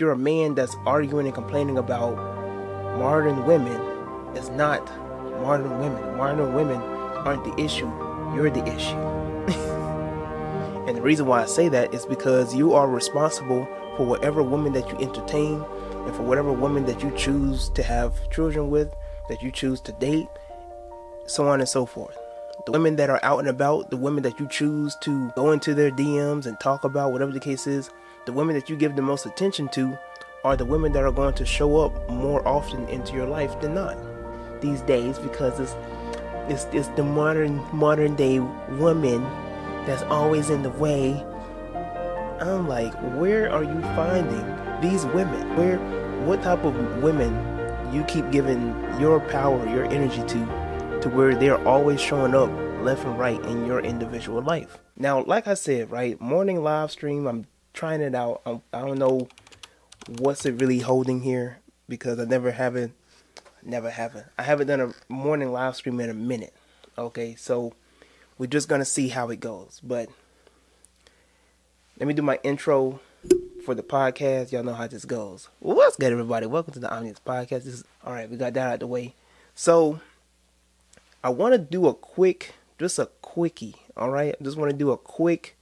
you're a man that's arguing and complaining about modern women, it's not modern women. Modern women aren't the issue. You're the issue. And the reason why I say that is because you are responsible for whatever woman that you entertain and for whatever woman that you choose to have children with, that you choose to date, so on and so forth. The women that are out and about, the women that you choose to go into their DMs and talk about, whatever the case is, the women that you give the most attention to are the women that are going to show up more often into your life than not these days, because it's the modern day woman that's always in the way. I'm like, where are you finding these women? What type of women you keep giving your power, your energy to where they're always showing up left and right in your individual life? Now, like I said, right, morning live stream, I'm trying it out. I don't know what's it really holding here, because I haven't done a morning live stream in a minute. Okay, so we're just gonna see how it goes. But let me do my intro for the podcast. Y'all know how this goes. What's good, everybody? Welcome to the Omnius Podcast. All right, we got that out of the way. So I want to do a quickie. All right, I just want to do a quick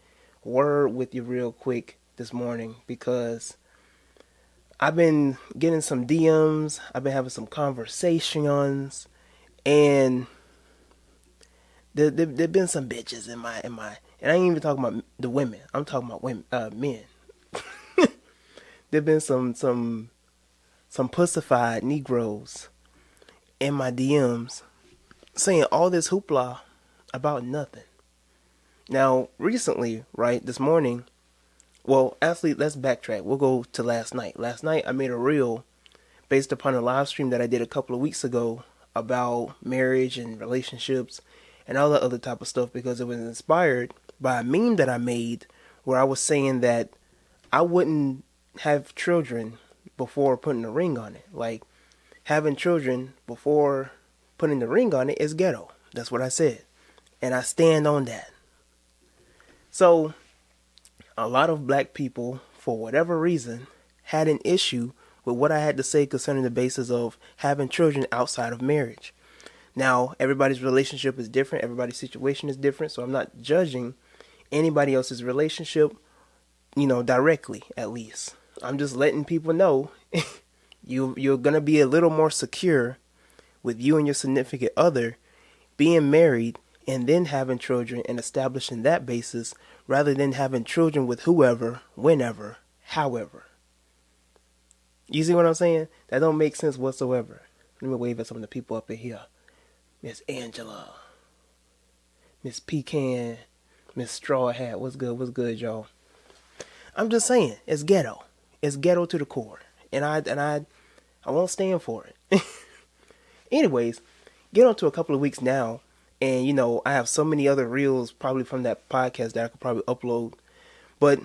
word with you real quick this morning, because I've been getting some DMs, I've been having some conversations, and there've been some bitches in my, and I ain't even talking about the women. I'm talking about women, men. There've been some pussified Negroes in my DMs saying all this hoopla about nothing. Now, recently, right, this morning. Well, actually, let's backtrack. We'll go to last night. Last night, I made a reel based upon a live stream that I did a couple of weeks ago about marriage and relationships and all that other type of stuff, because it was inspired by a meme that I made where I was saying that I wouldn't have children before putting a ring on it. Like, having children before putting the ring on it is ghetto. That's what I said. And I stand on that. So a lot of black people, for whatever reason, had an issue with what I had to say concerning the basis of having children outside of marriage. Now, everybody's relationship is different. Everybody's situation is different. So I'm not judging anybody else's relationship, directly, at least. I'm just letting people know you're going to be a little more secure with you and your significant other being married and then having children and establishing that basis, rather than having children with whoever, whenever, however. You see what I'm saying? That don't make sense whatsoever. Let me wave at some of the people up in here. Miss Angela, Miss Pecan, Miss Straw Hat. What's good, y'all? I'm just saying, it's ghetto. It's ghetto to the core. And I won't stand for it. Anyways, get on to a couple of weeks now. And, I have so many other reels probably from that podcast that I could probably upload. But,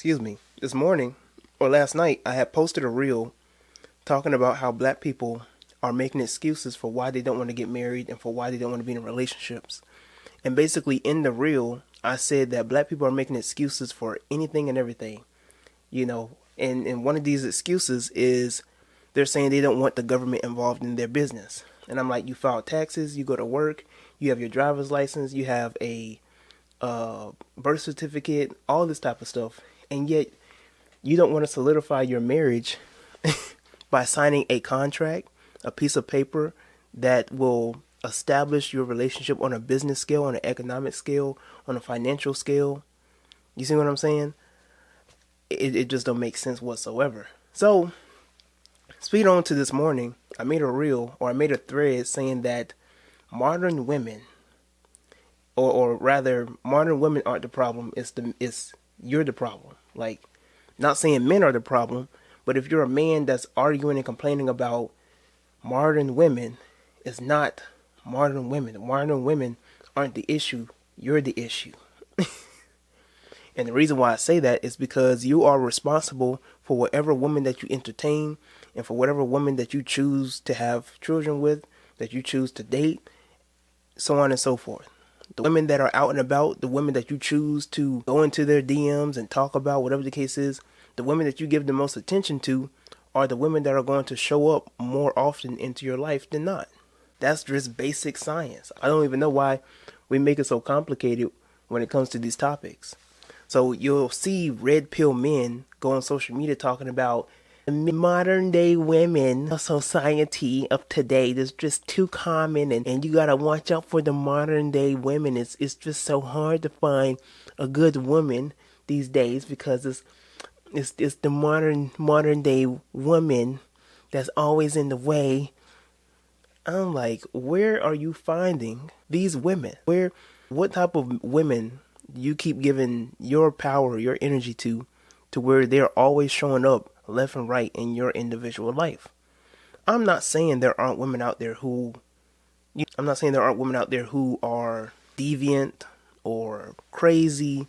this morning or last night, I had posted a reel talking about how black people are making excuses for why they don't want to get married and for why they don't want to be in relationships. And basically in the reel, I said that black people are making excuses for anything and everything. And one of these excuses is they're saying they don't want the government involved in their business. And I'm like, you file taxes, you go to work, you have your driver's license, you have a birth certificate, all this type of stuff. And yet you don't want to solidify your marriage by signing a contract, a piece of paper that will establish your relationship on a business scale, on an economic scale, on a financial scale. You see what I'm saying? It just don't make sense whatsoever. So, speed on to this morning, I made a thread saying that modern women, or rather, modern women aren't the problem. You're the problem. Like, not saying men are the problem, but if you're a man that's arguing and complaining about modern women, it's not modern women. Modern women aren't the issue. You're the issue. And the reason why I say that is because you are responsible for whatever woman that you entertain and for whatever woman that you choose to have children with, that you choose to date, so on and so forth. The women that are out and about, the women that you choose to go into their DMs and talk about, whatever the case is, the women that you give the most attention to are the women that are going to show up more often into your life than not. That's just basic science. I don't even know why we make it so complicated when it comes to these topics. So you'll see red pill men go on social media talking about modern day women, society of today is just too common, and you gotta watch out for the modern day women. It's just so hard to find a good woman these days because it's the modern day woman that's always in the way. I'm like, where are you finding these women? What type of women you keep giving your power, your energy to where they're always showing up left and right in your individual life? I'm not saying there aren't women out there who are deviant or crazy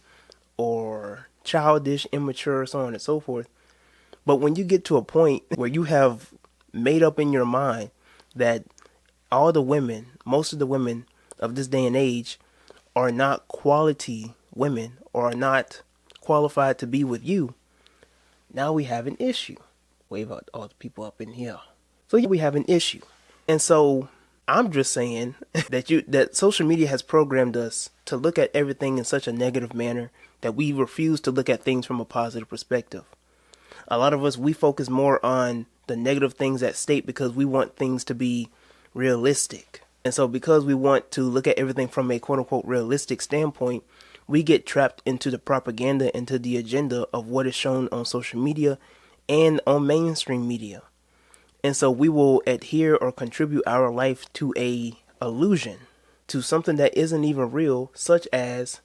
or childish, immature, so on and so forth. But when you get to a point where you have made up in your mind that most of the women of this day and age are not quality women or are not qualified to be with you, now we have an issue. Wave out all the people up in here. So we have an issue. And so I'm just saying that social media has programmed us to look at everything in such a negative manner that we refuse to look at things from a positive perspective. A lot of us, we focus more on the negative things at stake because we want things to be realistic. And so because we want to look at everything from a quote unquote realistic standpoint, we get trapped into the propaganda, into the agenda of what is shown on social media and on mainstream media. And so we will adhere or contribute our life to a illusion, to something that isn't even real, such as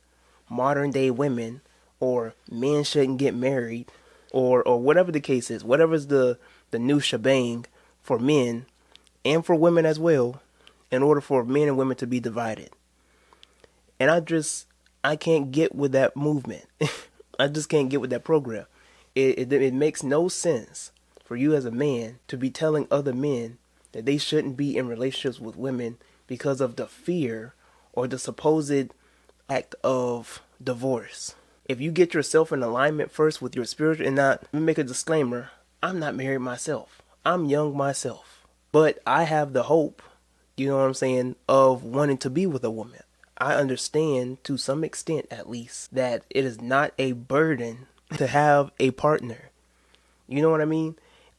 modern day women, or men shouldn't get married, or whatever the case is, whatever's the new shebang for men and for women as well, in order for men and women to be divided. And I can't get with that movement. I just can't get with that program. It makes no sense for you as a man to be telling other men that they shouldn't be in relationships with women because of the fear or the supposed act of divorce. If you get yourself in alignment first with your spiritual, and let me make a disclaimer, I'm not married myself. I'm young myself. But I have the hope, you know what I'm saying, of wanting to be with a woman. I understand, to some extent at least, that it is not a burden to have a partner. You know what I mean?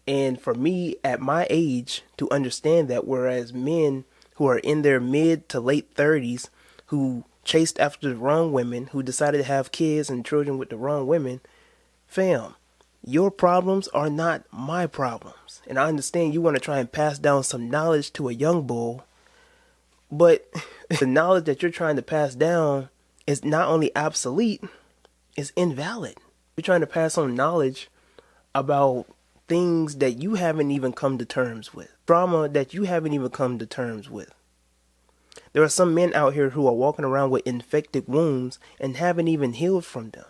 And for me, at my age, to understand that, whereas men who are in their mid to late 30s, who chased after the wrong women, who decided to have kids and children with the wrong women, fam, your problems are not my problems. And I understand you want to try and pass down some knowledge to a young bull, but the knowledge that you're trying to pass down is not only obsolete, it's invalid. You're trying to pass on knowledge about things that you haven't even come to terms with, trauma that you haven't even come to terms with. There are some men out here who are walking around with infected wounds and haven't even healed from them.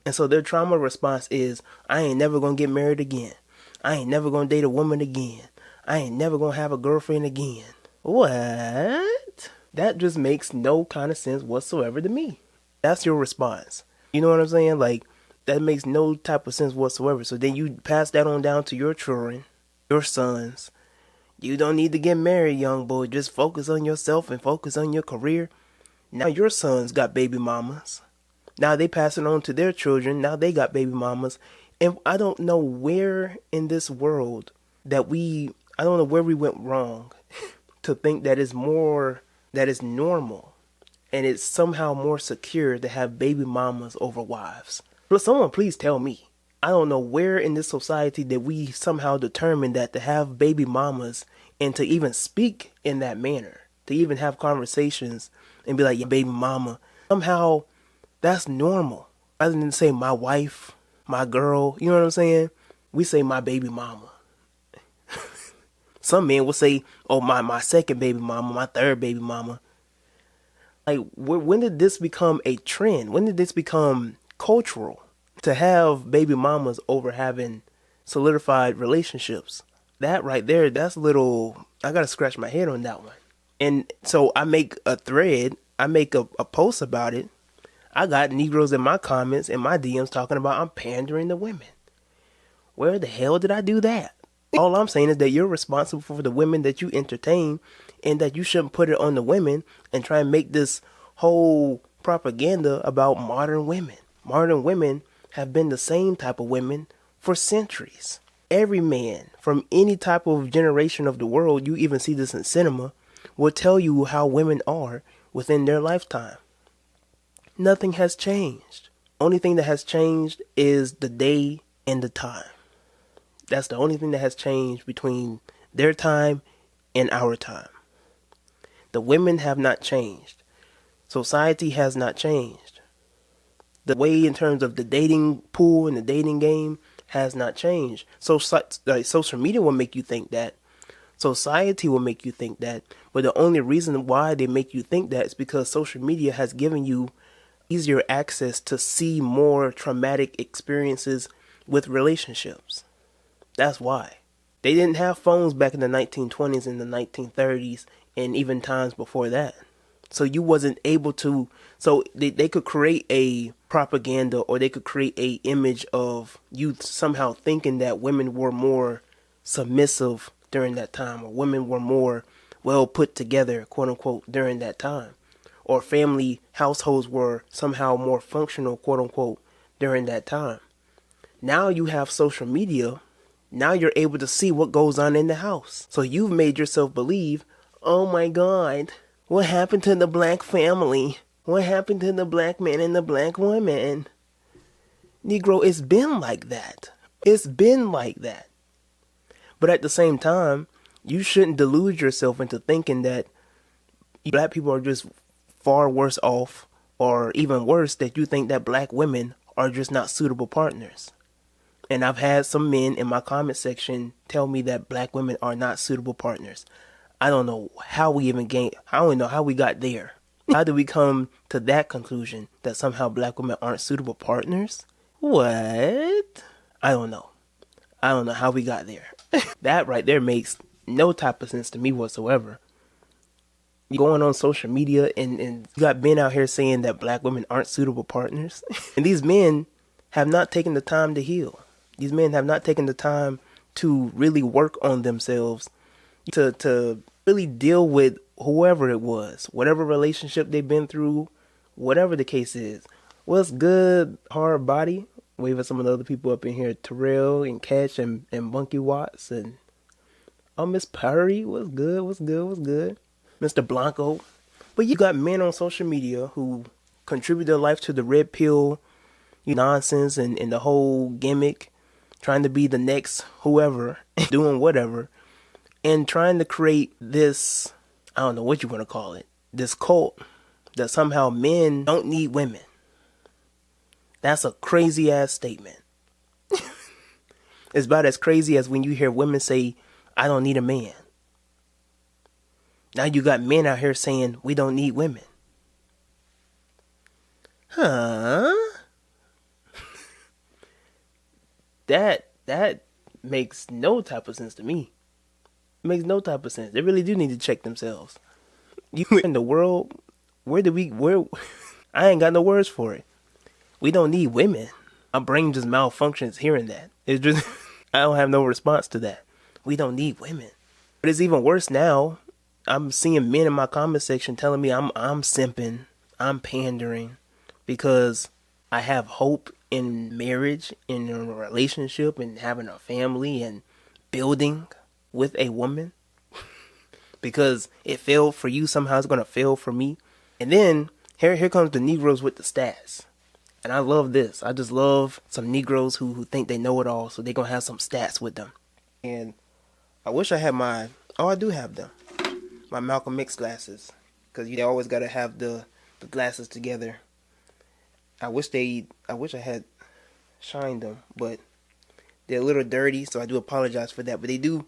And so their trauma response is, I ain't never gonna get married again. I ain't never gonna date a woman again. I ain't never gonna have a girlfriend again. What? That just makes no kind of sense whatsoever to me. That's your response. You know what I'm saying? Like, that makes no type of sense whatsoever. So then you pass that on down to your children, your sons. You don't need to get married, young boy. Just focus on yourself and focus on your career. Now your sons got baby mamas. Now they pass it on to their children. Now they got baby mamas. And I don't know where in this world I don't know where we went wrong to think that is normal. And it's somehow more secure to have baby mamas over wives. But someone please tell me. I don't know where in this society that we somehow determined that to have baby mamas and to even speak in that manner, to even have conversations and be like, yeah, baby mama, somehow that's normal. Rather than say my wife, my girl, you know what I'm saying? We say my baby mama. Some men will say, oh, my second baby mama, my third baby mama. Like, when did this become a trend? When did this become cultural to have baby mamas over having solidified relationships? That right there, that's little, I gotta scratch my head on that one. And so I make a thread, I make a post about it. I got Negroes in my comments and my DMs talking about I'm pandering to women. Where the hell did I do that? All I'm saying is that you're responsible for the women that you entertain, and that you shouldn't put it on the women and try and make this whole propaganda about modern women. Modern women have been the same type of women for centuries. Every man from any type of generation of the world, you even see this in cinema, will tell you how women are within their lifetime. Nothing has changed. Only thing that has changed is the day and the time. That's the only thing that has changed between their time and our time. The women have not changed. Society has not changed. The way in terms of the dating pool and the dating game has not changed. So social media will make you think that. Society will make you think that. But the only reason why they make you think that is because social media has given you easier access to see more traumatic experiences with relationships. That's why. They didn't have phones back in the 1920s and the 1930s and even times before that. So you wasn't able to, so they could create a propaganda, or they could create a image of you somehow thinking that women were more submissive during that time, or women were more well put together, quote unquote, during that time, or family households were somehow more functional, quote unquote, during that time. Now you have social media. Now you're able to see what goes on in the house. So you've made yourself believe, oh my God, what happened to the black family? What happened to the black man and the black woman? Negro, it's been like that. It's been like that. But at the same time, you shouldn't delude yourself into thinking that black people are just far worse off, or even worse, that you think that black women are just not suitable partners. And I've had some men in my comment section tell me that black women are not suitable partners. I don't know how we I don't know how we got there. How did we come to that conclusion that somehow black women aren't suitable partners? What? I don't know. I don't know how we got there. That right there makes no type of sense to me whatsoever. Going on social media and you got men out here saying that black women aren't suitable partners. And these men have not taken the time to heal. These men have not taken the time to really work on themselves, to really deal with whoever it was, whatever relationship they've been through, whatever the case is. What's good, hard body? Wave at some of the other people up in here, Terrell and Catch and Bunky Watts and Miss Perry. What's good? Mr. Blanco. But you got men on social media who contribute their life to the red pill nonsense and the whole gimmick, trying to be the next whoever, doing whatever, and trying to create this, I don't know what you want to call it, this cult that somehow men don't need women. That's a crazy ass statement. It's about as crazy as when you hear women say, I don't need a man. Now you got men out here saying we don't need women. Huh? That makes no type of sense to me. It makes no type of sense. They really do need to check themselves. You in the world, where I ain't got no words for it. We don't need women. My brain just malfunctions hearing that. It's just, I don't have no response to that. We don't need women. But it's even worse now. I'm seeing men in my comment section telling me I'm simping, I'm pandering, because I have hope in marriage, in a relationship, and having a family and building with a woman. Because it failed for you, somehow it's gonna fail for me. And then here comes the Negroes with the stats. And I love this. I just love some Negroes who think they know it all, so they're gonna have some stats with them. And I wish I had I do have them. My Malcolm X glasses, because you always gotta have the glasses together. I wish I had shined them, but they're a little dirty, so I do apologize for that. But they do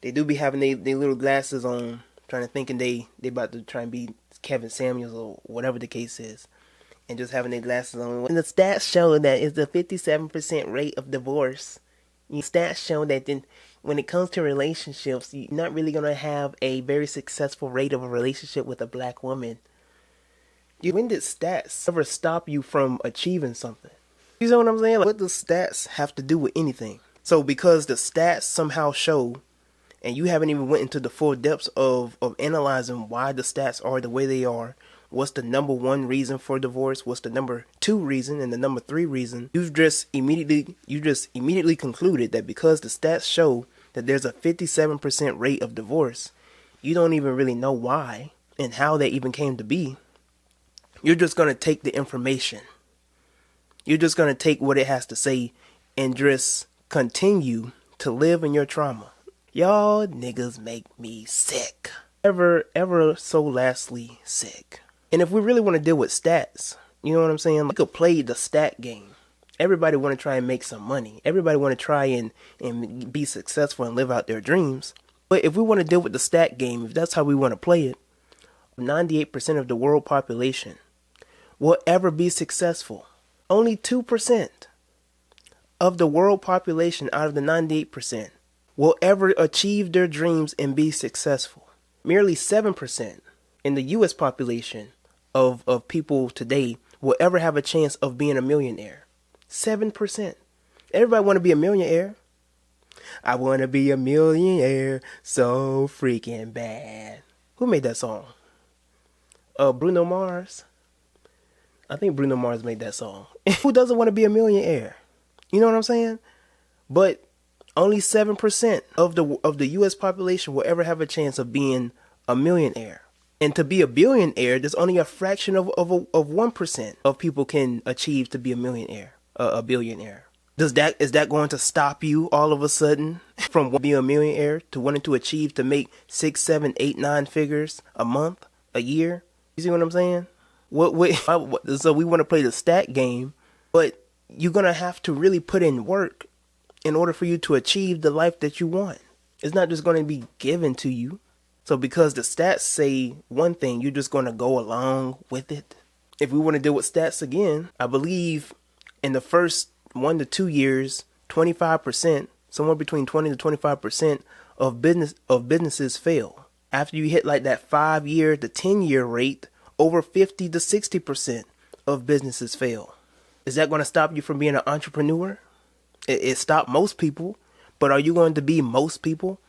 be having they little glasses on, thinking they about to try and be Kevin Samuels or whatever the case is, and just having their glasses on. And the stats show that it's the 57% rate of divorce. Stats show that then when it comes to relationships, you're not really going to have a very successful rate of a relationship with a black woman. When did stats ever stop you from achieving something? You know what I'm saying? Like, what does stats have to do with anything? So because the stats somehow show, and you haven't even went into the full depths of analyzing why the stats are the way they are, what's the number one reason for divorce, what's the number two reason, and the number three reason, you just immediately concluded that because the stats show that there's a 57% rate of divorce, you don't even really know why and how that even came to be. You're just going to take the information. You're just going to take what it has to say and just continue to live in your trauma. Y'all niggas make me sick. Ever so lastly sick. And if we really want to deal with stats, you know what I'm saying? We could play the stat game. Everybody want to try and make some money. Everybody want to try and be successful and live out their dreams. But if we want to deal with the stat game, if that's how we want to play it, 98% of the world population will ever be successful. Only 2% of the world population out of the 98% will ever achieve their dreams and be successful. Merely 7% in the U.S. population of people today will ever have a chance of being a millionaire. 7%. Everybody want to be a millionaire. I want to be a millionaire so freaking bad. Who made that song? Bruno Mars. I think Bruno Mars made that song. Who doesn't want to be a millionaire? You know what I'm saying? But only 7% of the U.S. population will ever have a chance of being a millionaire. And to be a billionaire, there's only a fraction of 1% of people can achieve to be a millionaire, a billionaire. Is that going to stop you all of a sudden from being a millionaire to wanting to achieve to make 6, 7, 8, 9 figures a month, a year? You see what I'm saying? So we want to play the stat game, but you're going to have to really put in work in order for you to achieve the life that you want. It's not just going to be given to you. So because the stats say one thing, you're just going to go along with it. If we want to deal with stats again, I believe in the first 1 to 2 years, 25%, somewhere between 20 to 25% of businesses fail. After you hit like that 5-year to 10-year rate, over 50 to 60% of businesses fail. Is that going to stop you from being an entrepreneur? It stopped most people, but are you going to be most people?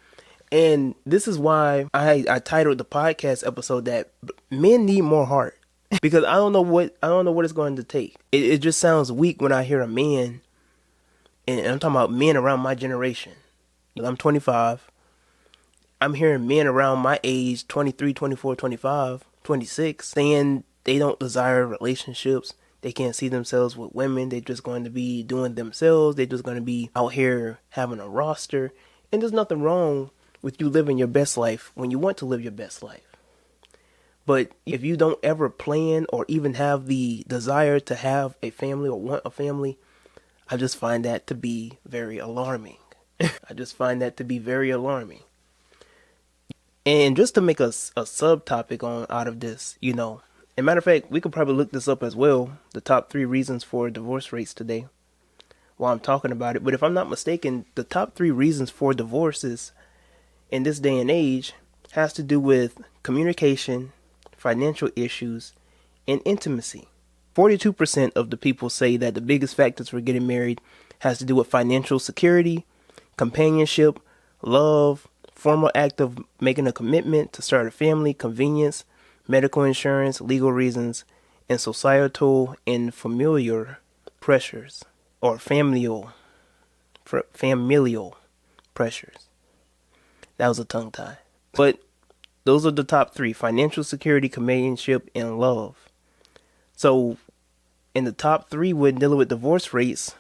And this is why I titled the podcast episode that men need more heart, because I don't know what it's going to take. It just sounds weak when I hear a man, and I'm talking about men around my generation. I'm 25. I'm hearing men around my age, 23, 24, 25, 26, saying they don't desire relationships. They can't see themselves with women. They're just going to be doing themselves. They're just going to be out here having a roster. And there's nothing wrong with you living your best life when you want to live your best life. But if you don't ever plan or even have the desire to have a family or want a family, I just find that to be very alarming. I just find that to be very alarming. And just to make a subtopic out of this, as a matter of fact, we could probably look this up as well, the top 3 reasons for divorce rates today, while I'm talking about it. But if I'm not mistaken, the top 3 reasons for divorces in this day and age has to do with communication, financial issues, and intimacy. 42% of the people say that the biggest factors for getting married has to do with financial security, companionship, love, formal act of making a commitment to start a family, convenience, medical insurance, legal reasons, and societal and familial pressures, or familial pressures. That was a tongue tie. But those are the top 3: financial security, companionship, and love. So in the top 3 when dealing with divorce rates,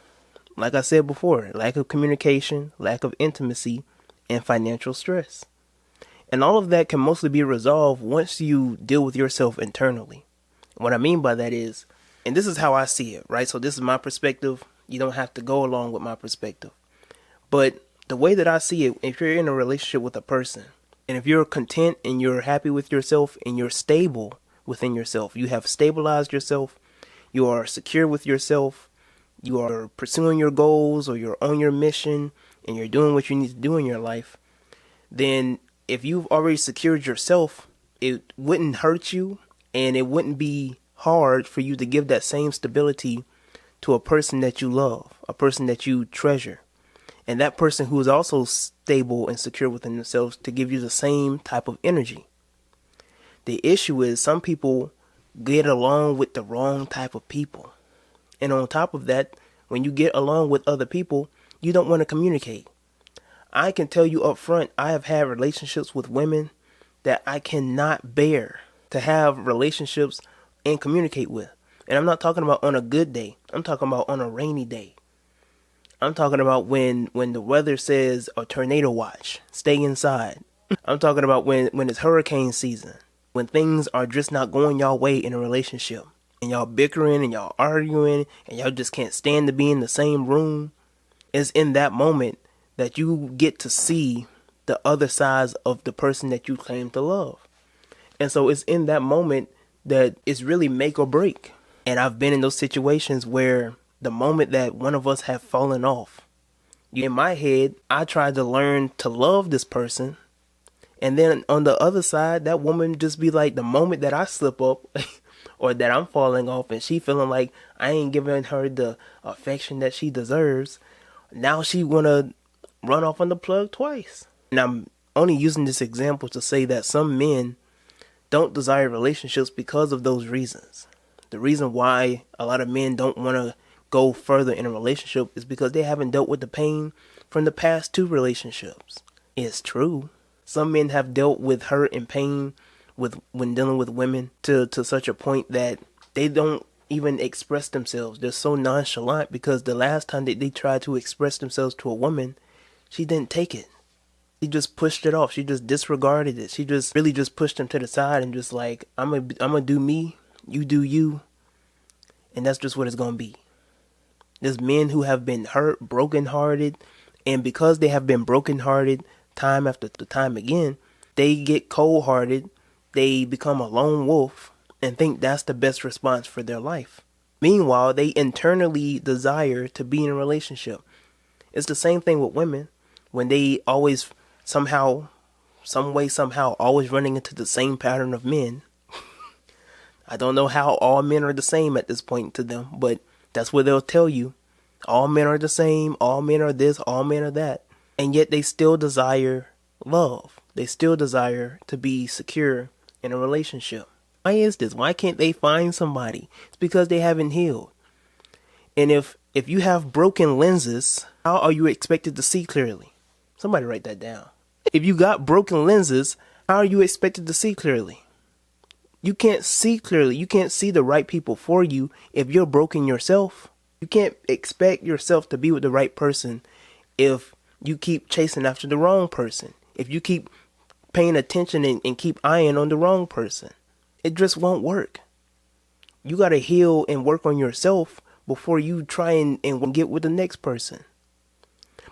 like I said before, lack of communication, lack of intimacy, and financial stress. And all of that can mostly be resolved once you deal with yourself internally. What I mean by that is, and this is how I see it, right? So this is my perspective. You don't have to go along with my perspective. But the way that I see it, if you're in a relationship with a person, and if you're content and you're happy with yourself and you're stable within yourself, you have stabilized yourself, you are secure with yourself, you are pursuing your goals or you're on your mission and you're doing what you need to do in your life, then if you've already secured yourself, it wouldn't hurt you and it wouldn't be hard for you to give that same stability to a person that you love, a person that you treasure. and that person who is also stable and secure within themselves to give you the same type of energy. The issue is some people get along with the wrong type of people. And on top of that, when you get along with other people, you don't want to communicate. I can tell you up front, I have had relationships with women that I cannot bear to have relationships and communicate with. And I'm not talking about on a good day. I'm talking about on a rainy day. I'm talking about when the weather says a tornado watch, stay inside. I'm talking about when it's hurricane season, when things are just not going y'all way in a relationship, and y'all bickering and y'all arguing and y'all just can't stand to be in the same room. It's in that moment that you get to see the other sides of the person that you claim to love. And so it's in that moment that it's really make or break. And I've been in those situations where the moment that one of us have fallen off, in my head, I tried to learn to love this person. And then on the other side, that woman just be like, the moment that I slip up or that I'm falling off and she feeling like I ain't giving her the affection that she deserves, now she wanna run off on the plug twice. And I'm only using this example to say that some men don't desire relationships because of those reasons. The reason why a lot of men don't want to go further in a relationship is because they haven't dealt with the pain from the past two relationships. It's true. Some men have dealt with hurt and pain when dealing with women to such a point that they don't even express themselves. They're so nonchalant because the last time that they tried to express themselves to a woman, she didn't take it. She just pushed it off. She just disregarded it. She just really just pushed him to the side and just like, I'm gonna do me, you do you. And that's just what it's gonna be. There's men who have been hurt, brokenhearted, and because they have been brokenhearted time after time again, they get cold-hearted, they become a lone wolf, and think that's the best response for their life. Meanwhile, they internally desire to be in a relationship. It's the same thing with women. When they always somehow always running into the same pattern of men. I don't know how all men are the same at this point to them, but that's what they'll tell you. All men are the same, all men are this, all men are that. And yet they still desire love. They still desire to be secure in a relationship. Why is this? Why can't they find somebody? It's because they haven't healed. And if you have broken lenses, how are you expected to see clearly? Somebody write that down. If you got broken lenses, how are you expected to see clearly? You can't see clearly. You can't see the right people for you if you're broken yourself. You can't expect yourself to be with the right person if you keep chasing after the wrong person. If you keep paying attention and keep eyeing on the wrong person. It just won't work. You got to heal and work on yourself before you try and get with the next person.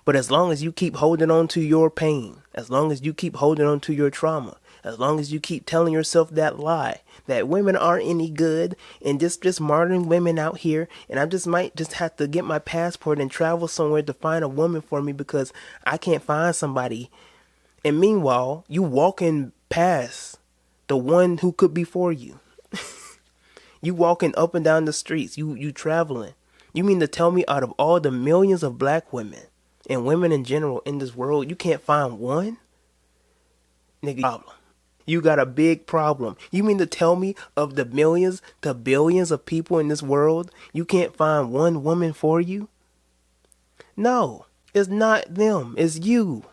But as long as you keep holding on to your pain, as long as you keep holding on to your trauma, as long as you keep telling yourself that lie, that women aren't any good, and just modern women out here, and I just might just have to get my passport and travel somewhere to find a woman for me because I can't find somebody. And meanwhile, you walking past the one who could be for you. You walking up and down the streets, you traveling. You mean to tell me out of all the millions of black women and women in general in this world, you can't find one? Nigga, problem. You got a big problem. You mean to tell me of the millions to billions of people in this world, you can't find one woman for you? No, it's not them. It's you.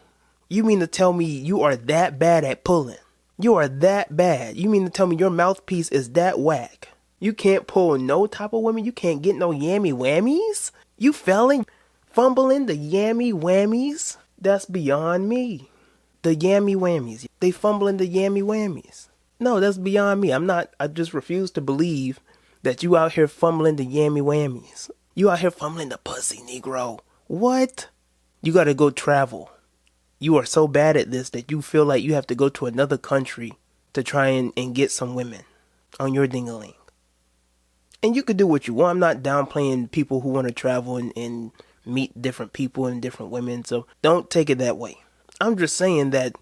You mean to tell me you are that bad at pulling? You are that bad. You mean to tell me your mouthpiece is that whack? You can't pull no type of women? You can't get no yammy whammies? You fumbling the yammy whammies? That's beyond me. The yammy whammies. They fumbling the yammy whammies. No, that's beyond me. I just refuse to believe that you out here fumbling the yammy whammies. You out here fumbling the pussy, Negro. What? You gotta go travel. You are so bad at this that you feel like you have to go to another country to try and get some women on your ding-a-ling. And you could do what you want. I'm not downplaying people who want to travel and meet different people and different women. So don't take it that way. I'm just saying that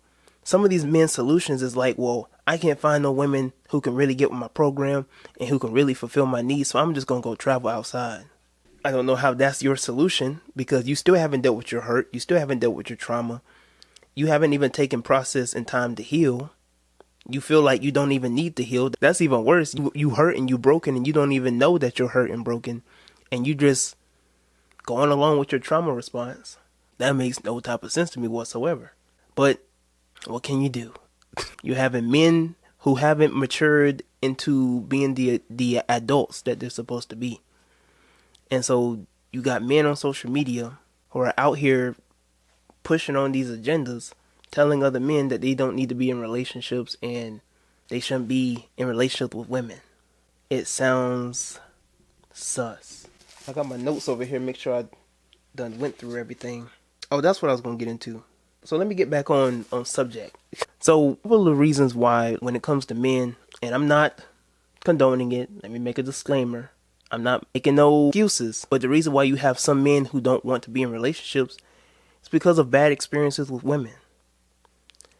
some of these men's solutions is like, well, I can't find no women who can really get with my program and who can really fulfill my needs. So I'm just going to go travel outside. I don't know how that's your solution, because you still haven't dealt with your hurt. You still haven't dealt with your trauma. You haven't even taken process and time to heal. You feel like you don't even need to heal. That's even worse. You hurt and you broken and you don't even know that you're hurt and broken. And you just going along with your trauma response. That makes no type of sense to me whatsoever. But what can you do? You having men who haven't matured into being the adults that they're supposed to be. And so you got men on social media who are out here pushing on these agendas, telling other men that they don't need to be in relationships and they shouldn't be in relationships with women. It sounds sus. I got my notes over here, make sure I done went through everything. Oh, that's what I was going to get into. So let me get back on subject. So one of the reasons why when it comes to men, and I'm not condoning it, let me make a disclaimer. I'm not making no excuses, but the reason why you have some men who don't want to be in relationships is because of bad experiences with women.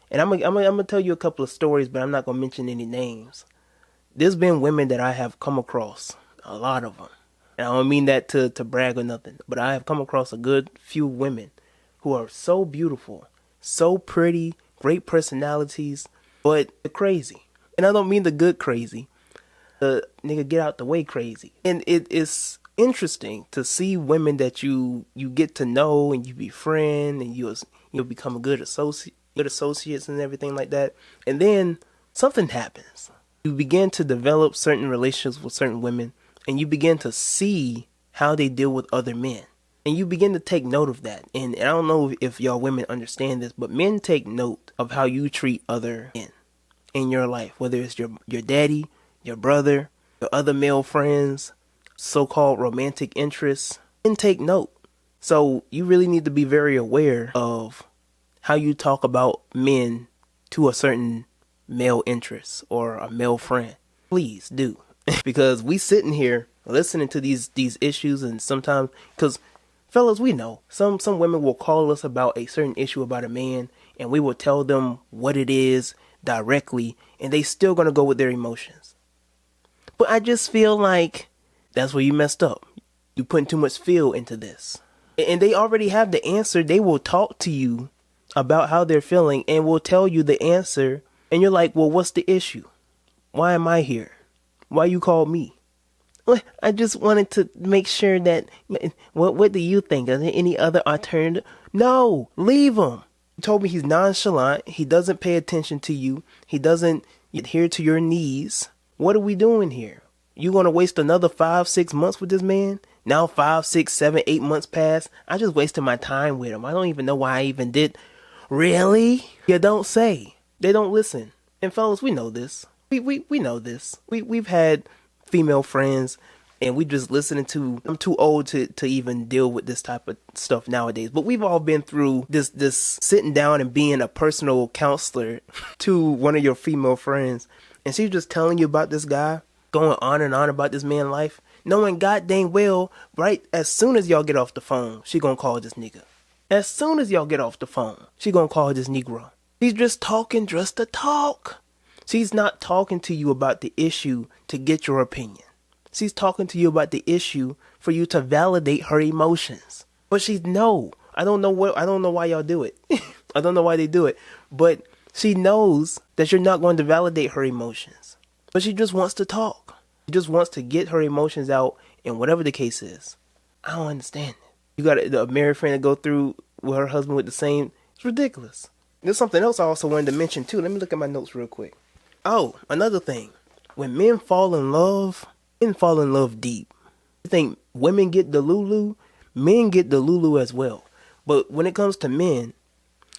And I'm gonna tell you a couple of stories, but I'm not gonna mention any names. There's been women that I have come across, a lot of them. And I don't mean that to brag or nothing, but I have come across a good few women who are so beautiful, so pretty, great personalities, but they're crazy. And I don't mean the good crazy. The nigga get out the way crazy. And it is interesting to see women that you get to know and you befriend and you'll become a good associates and everything like that. And then something happens. You begin to develop certain relationships with certain women and you begin to see how they deal with other men. And you begin to take note of that. And I don't know if y'all women understand this, but men take note of how you treat other men in your life, whether it's your daddy, your brother, your other male friends, so-called romantic interests, and take note. So you really need to be very aware of how you talk about men to a certain male interest or a male friend. Please do. Because we sitting here listening to these issues, and sometimes, because fellas, we know some women will call us about a certain issue about a man, and we will tell them what it is directly, and they still gonna go with their emotions. But I just feel like that's where you messed up. You putting too much feel into this. And they already have the answer. They will talk to you about how they're feeling and will tell you the answer. And you're like, well, what's the issue? Why am I here? Why you called me? Well, I just wanted to make sure that, what do you think? Are there any other alternative? No, leave him. You told me he's nonchalant. He doesn't pay attention to you. He doesn't adhere to your needs. What are we doing here? You gonna waste another 5-6 months with this man? Now 5, 6, 7, 8 months pass. I just wasted my time with him. I don't even know why I even did. Really? You don't say. They don't listen. And fellas, we know this. We know this. We've had female friends and we just listening to, I'm too old to even deal with this type of stuff nowadays. But we've all been through this sitting down and being a personal counselor to one of your female friends. And she's just telling you about this guy, going on and on about this man's life, knowing god dang well, right, as soon as y'all get off the phone, she gonna call this nigga. As soon as y'all get off the phone, she gonna call this Negro. She's just talking just to talk. She's not talking to you about the issue to get your opinion. She's talking to you about the issue for you to validate her emotions. But I don't know why y'all do it. I don't know why they do it. But she knows that you're not going to validate her emotions. But she just wants to talk. She just wants to get her emotions out, and whatever the case is. I don't understand it. You got a married friend to go through with her husband with the same. It's ridiculous. There's something else I also wanted to mention too. Let me look at my notes real quick. Oh, another thing. When men fall in love deep. You think women get the Lulu? Men get the Lulu as well. But when it comes to men,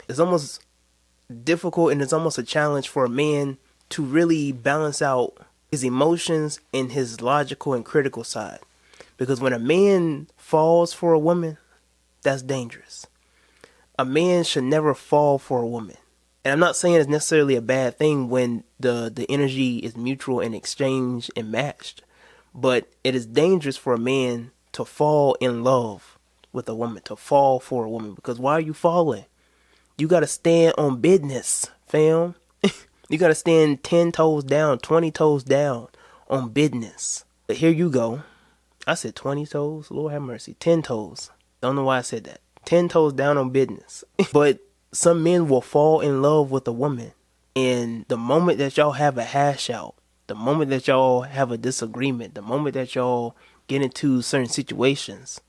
it's almost difficult and it's almost a challenge for a man to really balance out his emotions and his logical and critical side. Because when a man falls for a woman, that's dangerous. A man should never fall for a woman. And I'm not saying it's necessarily a bad thing when the energy is mutual and exchanged and matched. But it is dangerous for a man to fall in love with a woman, to fall for a woman. Because why are you falling? You got to stand on business, fam. You got to stand 10 toes down, 20 toes down on business. But here you go. I said 20 toes. Lord have mercy. 10 toes. Don't know why I said that. 10 toes down on business. But some men will fall in love with a woman. And the moment that y'all have a hash out, the moment that y'all have a disagreement, the moment that y'all get into certain situations,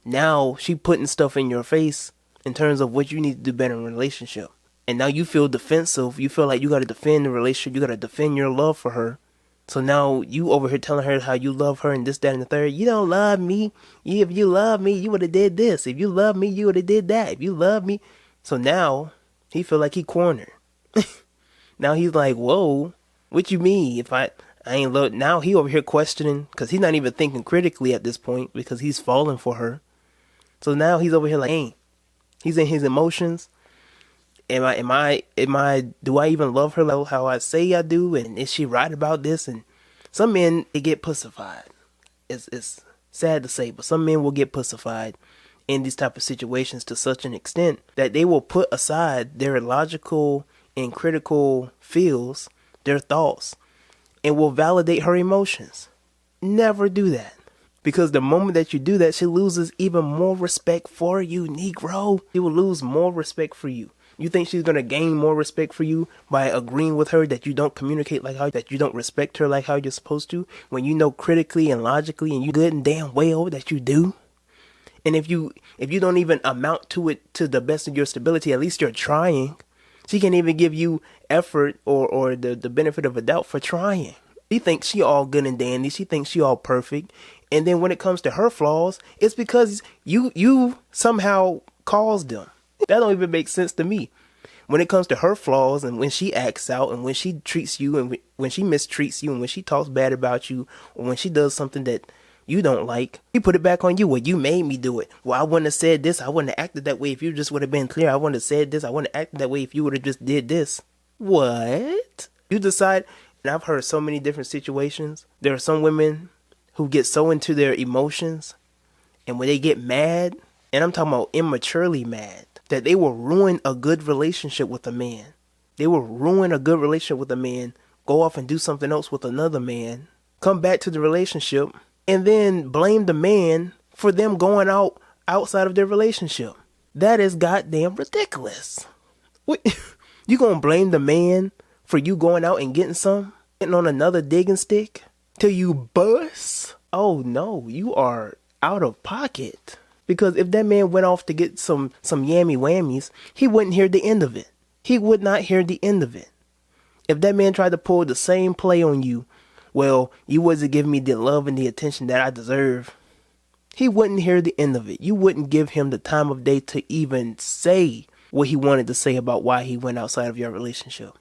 now she putting stuff in your face in terms of what you need to do better in a relationship. And now you feel defensive. You feel like you got to defend the relationship. You got to defend your love for her. So now you over here telling her how you love her and this, that, and the third. You don't love me. If you love me, you would have did this. If you love me, you would have did that. If you love me. So now he feel like he cornered. Now he's like, whoa, what you mean? If I ain't love. Now he over here questioning, because he's not even thinking critically at this point because he's falling for her. So now he's over here like, hey, he's in his emotions. Do I even love her like how I say I do? And is she right about this? And some men, they get pussified. It's sad to say, but some men will get pussified in these type of situations to such an extent that they will put aside their logical and critical feels, their thoughts, and will validate her emotions. Never do that. Because the moment that you do that, she loses even more respect for you, Negro. She will lose more respect for you. You think she's going to gain more respect for you by agreeing with her that you don't communicate like how, that you don't respect her like how you're supposed to, when you know critically and logically and you good and damn well that you do? And if you don't even amount to it to the best of your stability, at least you're trying. She can't even give you effort or the benefit of a doubt for trying. She thinks she all good and dandy. She thinks she all perfect. And then when it comes to her flaws, it's because you somehow caused them. That don't even make sense to me. When it comes to her flaws and when she acts out and when she treats you and when she mistreats you and when she talks bad about you or when she does something that you don't like, you put it back on you. Well, you made me do it. Well, I wouldn't have said this. I wouldn't have acted that way if you just would have been clear. I wouldn't have said this. I wouldn't have acted that way if you would have just did this. What? You decide, and I've heard so many different situations. There are some women who get so into their emotions, and when they get mad, and I'm talking about immaturely mad, that they will ruin a good relationship with a man. They will ruin a good relationship with a man, go off and do something else with another man, come back to the relationship, and then blame the man for them going outside of their relationship. That is goddamn ridiculous. What? You gonna blame the man for you going out and getting on another digging stick till you bust? Oh no, you are out of pocket. Because if that man went off to get some yammy whammies, he wouldn't hear the end of it. He would not hear the end of it. If that man tried to pull the same play on you, well, you wasn't giving me the love and the attention that I deserve, he wouldn't hear the end of it. You wouldn't give him the time of day to even say what he wanted to say about why he went outside of your relationship.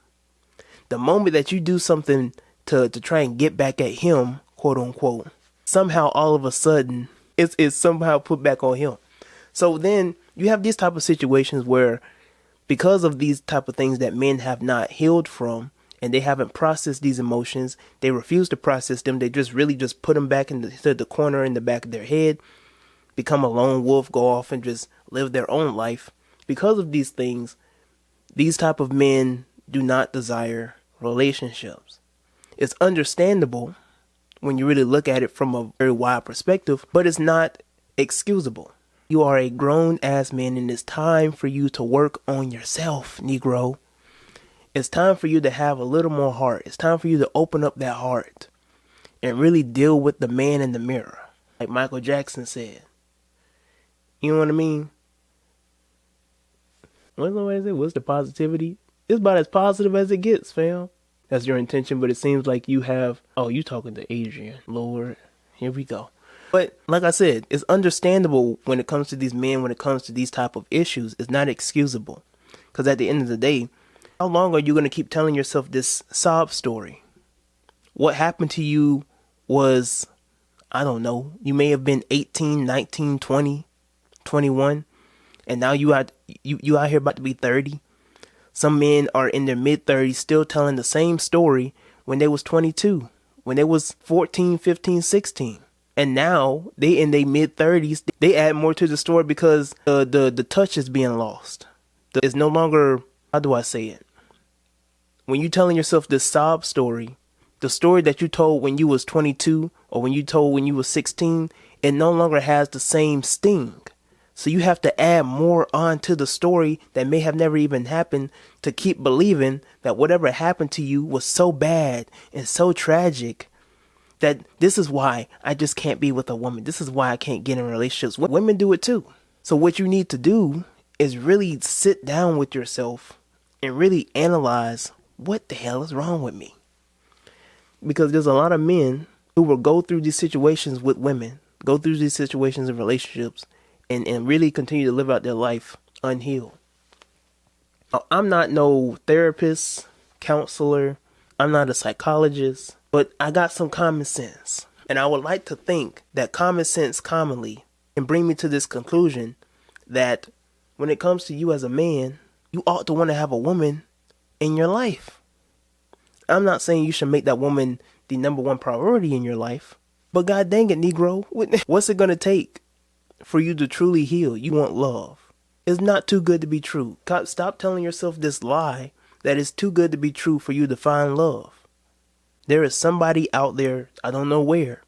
The moment that you do something to try and get back at him, quote unquote, somehow all of a sudden it's somehow put back on him. So then you have these type of situations where, because of these type of things that men have not healed from, and they haven't processed these emotions, they refuse to process them. They just really just put them back into the corner in the back of their head, become a lone wolf, go off and just live their own life. Because of these things, these type of men do not desire relationships. It's understandable when you really look at it from a very wide perspective, but it's not excusable. You are a grown ass man, and it's time for you to work on yourself, Negro. It's time for you to have a little more heart. It's time for you to open up that heart and really deal with the man in the mirror, like Michael Jackson said. You know what I mean? What's the positivity? It's about as positive as it gets, fam. That's your intention, but it seems like you have... Oh, you talking to Adrian. Lord, here we go. But like I said, it's understandable when it comes to these men, when it comes to these type of issues. It's not excusable. Because at the end of the day, how long are you going to keep telling yourself this sob story? What happened to you was, I don't know, you may have been 18, 19, 20, 21, and now you out here about to be 30. Some men are in their mid-30s still telling the same story when they was 22, when they was 14, 15, 16. And now they in their mid-30s, they add more to the story because the touch is being lost. It's no longer, how do I say it? When you're telling yourself this sob story The story that you told when you was 22 or when you told when you was 16, it no longer has the same sting. So you have to add more on to the story that may have never even happened to keep believing that whatever happened to you was so bad and so tragic that this is why I just can't be with a woman. This is why I can't get in relationships. Women do it too. So what you need to do is really sit down with yourself and really analyze what the hell is wrong with me. Because there's a lot of men who will go through these situations with women, go through these situations in relationships, and really continue to live out their life unhealed. Now, I'm not no therapist, counselor, I'm not a psychologist, but I got some common sense. And I would like to think that common sense commonly can bring me to this conclusion that when it comes to you as a man, you ought to want to have a woman in your life. I'm not saying you should make that woman the number one priority in your life, but god dang it, Negro, what's it going to take for you to truly heal? You want love. It's not too good to be true. Stop telling yourself this lie that it's too good to be true for you to find love. There is somebody out there, I don't know where,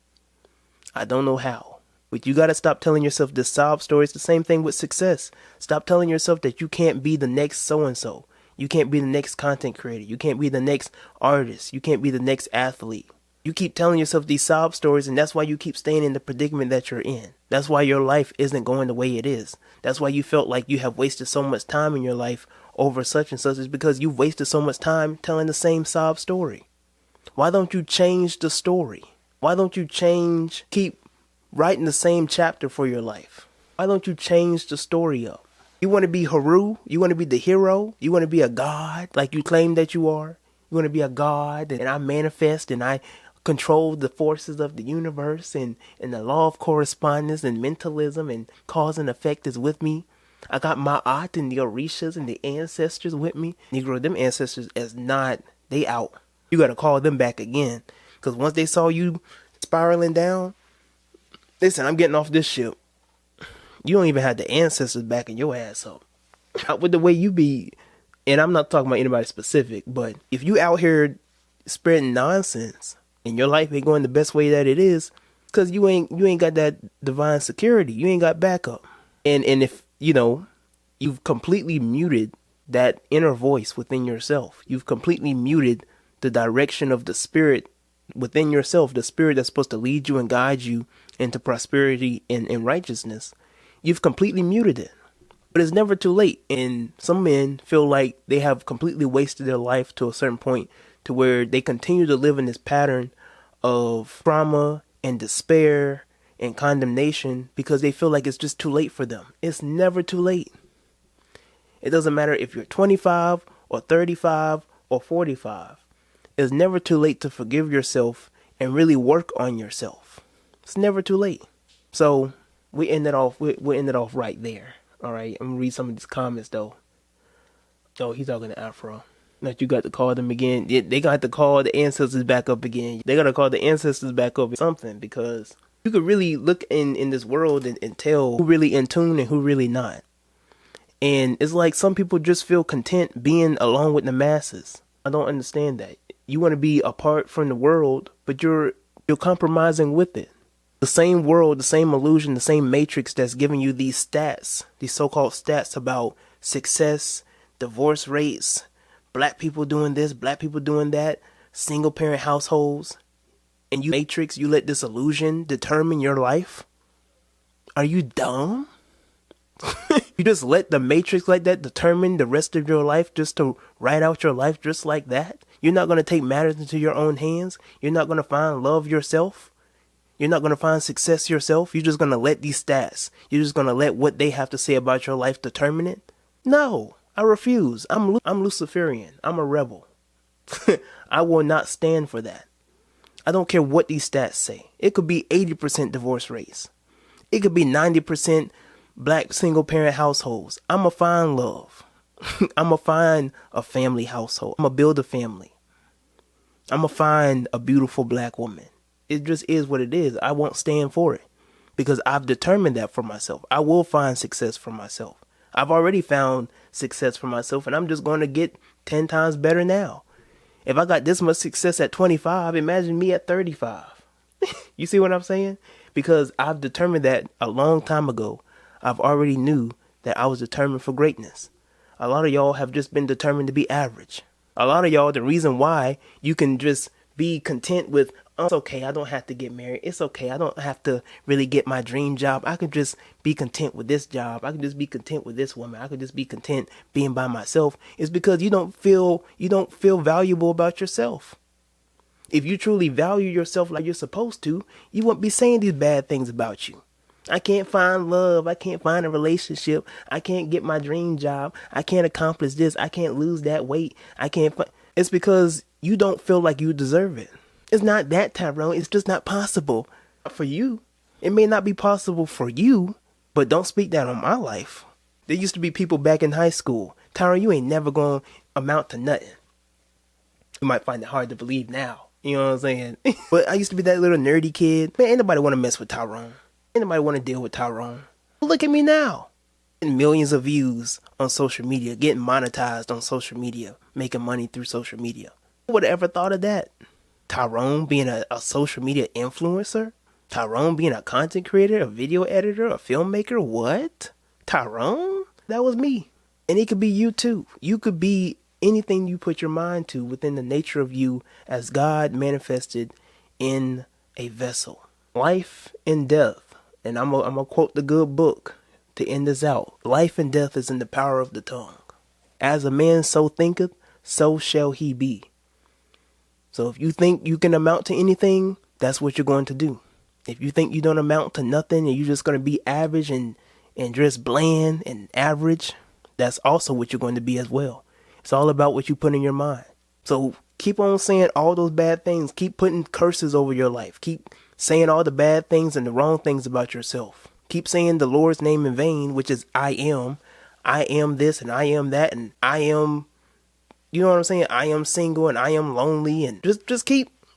I don't know how, but you got to stop telling yourself this sob story. It's the same thing with success. Stop telling yourself that you can't be the next so-and-so. You can't be the next content creator. You can't be the next artist. You can't be the next athlete. You keep telling yourself these sob stories, and that's why you keep staying in the predicament that you're in. That's why your life isn't going the way it is. That's why you felt like you have wasted so much time in your life over such and such. Is because you've wasted so much time telling the same sob story. Why don't you change the story? Why don't you keep writing the same chapter for your life? Why don't you change the story up? You want to be Haru? You want to be the hero? You want to be a god like you claim that you are? You want to be a god and I manifest and I control the forces of the universe and the law of correspondence and mentalism and cause and effect is with me. I got my aunt and the Orishas and the ancestors with me. Negro, them ancestors is not, they out. You got to call them back again. Because once they saw you spiraling down, listen, I'm getting off this ship. You don't even have the ancestors backing your ass up. Out with the way you be, and I'm not talking about anybody specific, but if you out here spreading nonsense and your life ain't going the best way that it is, because you ain't got that divine security. You ain't got backup. And if, you've completely muted that inner voice within yourself. You've completely muted the direction of the spirit within yourself, the spirit that's supposed to lead you and guide you into prosperity and righteousness. You've completely muted it. But it's never too late. And some men feel like they have completely wasted their life to a certain point to where they continue to live in this pattern of trauma and despair and condemnation because they feel like it's just too late for them. It's never too late. It doesn't matter if you're 25 or 35 or 45. It's never too late to forgive yourself and really work on yourself. It's never too late. So we end it off right there. All right, I'm gonna read some of these comments though. Oh, he's talking to Afro. That you got to call them again. They got to call the ancestors back up again. They got to call the ancestors back up or something, because you could really look in this world and tell who really in tune and who really not. And it's like some people just feel content being along with the masses. I don't understand that. You want to be apart from the world, but you're compromising with it. The same world, the same illusion, the same matrix that's giving you these stats, these so-called stats about success, divorce rates, black people doing this, black people doing that, single parent households, and you matrix, you let this illusion determine your life? Are you dumb? You just let the matrix like that determine the rest of your life, just to write out your life just like that? You're not going to take matters into your own hands? You're not going to find love yourself? You're not going to find success yourself? You're just going to let these stats, you're just going to let what they have to say about your life determine it? No, I refuse. I'm Luciferian. I'm a rebel. I will not stand for that. I don't care what these stats say. It could be 80% divorce rates. It could be 90% black single parent households. I'm going to find love. I'm going to find a family household. I'm going to build a family. I'm going to find a beautiful black woman. It just is what it is. I won't stand for it because I've determined that for myself. I will find success for myself. I've already found success for myself, and I'm just going to get 10 times better now. If I got this much success at 25, imagine me at 35. You see what I'm saying? Because I've determined that a long time ago. I've already knew that I was determined for greatness. A lot of y'all have just been determined to be average. A lot of y'all, the reason why you can just be content with, oh, it's okay, I don't have to get married. It's okay, I don't have to really get my dream job. I can just be content with this job. I can just be content with this woman. I can just be content being by myself. It's because you don't feel valuable about yourself. If you truly value yourself like you're supposed to, you won't be saying these bad things about you. I can't find love. I can't find a relationship. I can't get my dream job. I can't accomplish this. I can't lose that weight. It's because you don't feel like you deserve it. It's not that, Tyrone. It's just not possible for you. It may not be possible for you, but don't speak that on my life. There used to be people back in high school. Tyrone, you ain't never going to amount to nothing. You might find it hard to believe now. You know what I'm saying? But I used to be that little nerdy kid. Man, ain't nobody want to mess with Tyrone. Ain't nobody want to deal with Tyrone. Look at me now. Getting millions of views on social media. Getting monetized on social media. Making money through social media. Who would have ever thought of that? Tyrone being a social media influencer? Tyrone being a content creator, a video editor, a filmmaker? What? Tyrone? That was me. And it could be you too. You could be anything you put your mind to within the nature of you as God manifested in a vessel. Life and death. And I'm going to quote the good book to end this out. Life and death is in the power of the tongue. As a man so thinketh, so shall he be. So if you think you can amount to anything, that's what you're going to do. If you think you don't amount to nothing and you're just going to be average and just bland and average, that's also what you're going to be as well. It's all about what you put in your mind. So keep on saying all those bad things. Keep putting curses over your life. Keep saying all the bad things and the wrong things about yourself. Keep saying the Lord's name in vain, which is I am. I am this and I am that and I am, you know what I'm saying? I am single and I am lonely and just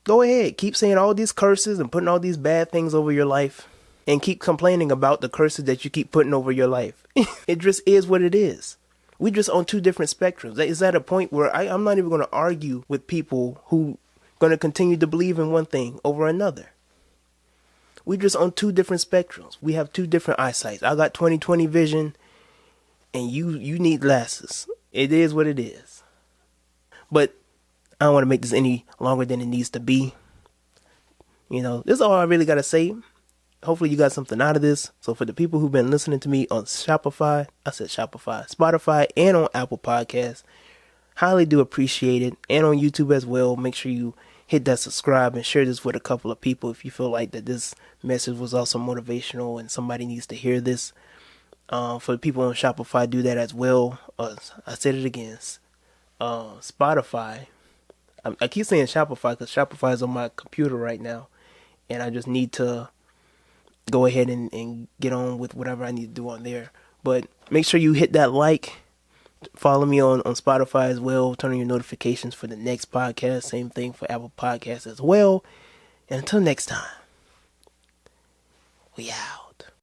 go ahead. Keep saying all these curses and putting all these bad things over your life and keep complaining about the curses that you keep putting over your life. It just is what it is. We just on two different spectrums. It's at a point where I'm not even going to argue with people who going to continue to believe in one thing over another. We just on two different spectrums. We have two different eyesights. I got 20/20 vision and you need glasses. It is what it is. But I don't want to make this any longer than it needs to be. You know, this is all I really got to say. Hopefully you got something out of this. So for the people who've been listening to me on Spotify, and on Apple Podcasts, highly do appreciate it. And on YouTube as well. Make sure you hit that subscribe and share this with a couple of people if you feel like that this message was also motivational and somebody needs to hear this. For the people on Shopify, do that as well. I said it again. Spotify. I keep saying Shopify because Shopify is on my computer right now. And I just need to go ahead and get on with whatever I need to do on there. But make sure you hit that like. Follow me on Spotify as well. Turn on your notifications for the next podcast. Same thing for Apple Podcasts as well. And until next time, we out.